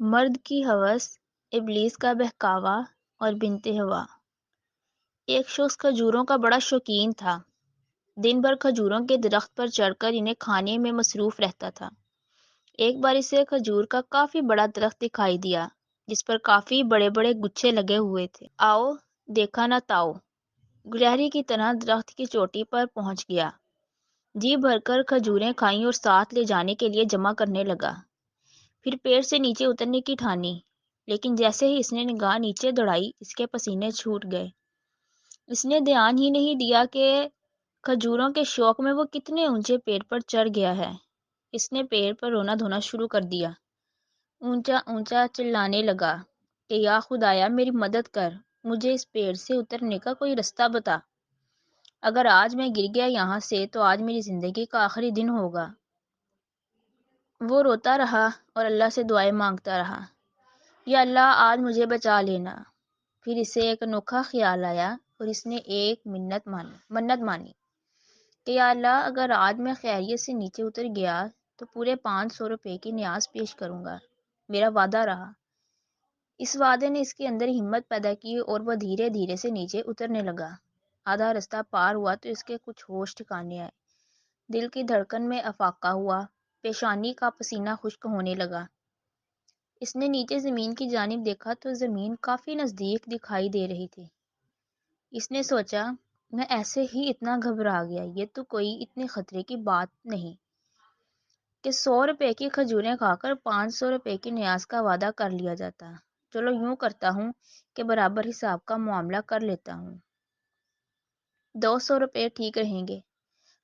مرد کی ہوس، ابلیس کا بہکاوا اور بنت ہوا۔ ایک شخص کھجوروں کا بڑا شوقین تھا۔ دن بھر کھجوروں کے درخت پر چڑھ کر انہیں کھانے میں مصروف رہتا تھا۔ ایک بار اسے کھجور کا کافی بڑا درخت دکھائی دیا جس پر کافی بڑے بڑے گچھے لگے ہوئے تھے۔ آؤ دیکھا نہ تاؤ، گلہری کی طرح درخت کی چوٹی پر پہنچ گیا، جی بھر کر کھجوریں کھائیں اور ساتھ لے جانے کے لیے جمع کرنے لگا۔ پھر پیڑ سے نیچے اترنے کی ٹھانی، لیکن جیسے ہی اس نے نگاہ نیچے دوڑائی اس کے پسینے چھوٹ گئے۔ اس نے دھیان ہی نہیں دیا کہ کھجوروں کے شوق میں وہ کتنے اونچے پیڑ پر چڑھ گیا ہے۔ اس نے پیڑ پر رونا دھونا شروع کر دیا، اونچا اونچا چلانے لگا کہ یا خدایا میری مدد کر، مجھے اس پیڑ سے اترنے کا کوئی رستہ بتا۔ اگر آج میں گر گیا یہاں سے تو آج میری زندگی کا آخری دن ہوگا۔ وہ روتا رہا اور اللہ سے دعائیں مانگتا رہا، یا اللہ آج مجھے بچا لینا۔ پھر اسے ایک انوکھا خیال آیا اور اس نے ایک منت مانی کہ یا اللہ اگر آج میں خیریت سے نیچے اتر گیا تو پورے 500 روپے کی نیاز پیش کروں گا، میرا وعدہ رہا۔ اس وعدے نے اس کے اندر ہمت پیدا کی اور وہ دھیرے دھیرے سے نیچے اترنے لگا۔ آدھا رستہ پار ہوا تو اس کے کچھ ہوش ٹھکانے آئے، دل کی دھڑکن میں افاقہ ہوا، پیشانی کا پسینہ خشک ہونے لگا۔ اس نے نیچے زمین کی جانب دیکھا تو زمین کافی نزدیک دکھائی دے رہی تھی۔ اس نے سوچا میں ایسے ہی اتنا گھبرا گیا، یہ تو کوئی اتنے خطرے کی بات نہیں کہ 100 روپے کی کھجوریں کھا کر 500 روپے کی نیاز کا وعدہ کر لیا جاتا۔ چلو یوں کرتا ہوں کہ برابر حساب کا معاملہ کر لیتا ہوں، 200 روپے ٹھیک رہیں گے۔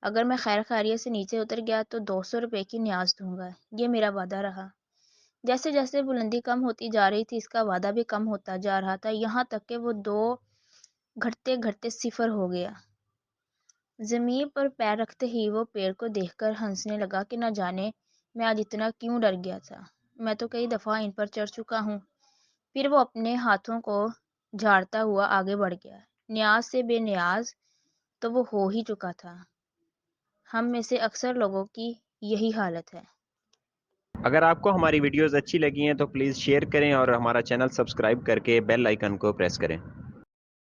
اگر میں خیر خیریت سے نیچے اتر گیا تو 200 روپے کی نیاز دوں گا، یہ میرا وعدہ رہا۔ جیسے جیسے بلندی کم ہوتی جا رہی تھی اس کا وعدہ بھی کم ہوتا جا رہا تھا، یہاں تک کہ وہ 2 گھٹتے گھٹتے 0 ہو گیا۔ زمین پر پیر رکھتے ہی وہ پیڑ کو دیکھ کر ہنسنے لگا کہ نہ جانے میں آج اتنا کیوں ڈر گیا تھا، میں تو کئی دفعہ ان پر چڑھ چکا ہوں۔ پھر وہ اپنے ہاتھوں کو جھاڑتا ہوا آگے بڑھ گیا۔ نیاز سے بے نیاز تو وہ ہو ہی چکا تھا۔ ہم میں سے اکثر لوگوں کی یہی حالت ہے۔ اگر آپ کو ہماری ویڈیوز اچھی لگی ہیں تو پلیز شیئر کریں اور ہمارا چینل سبسکرائب کر کے بیل آئیکن کو پریس کریں۔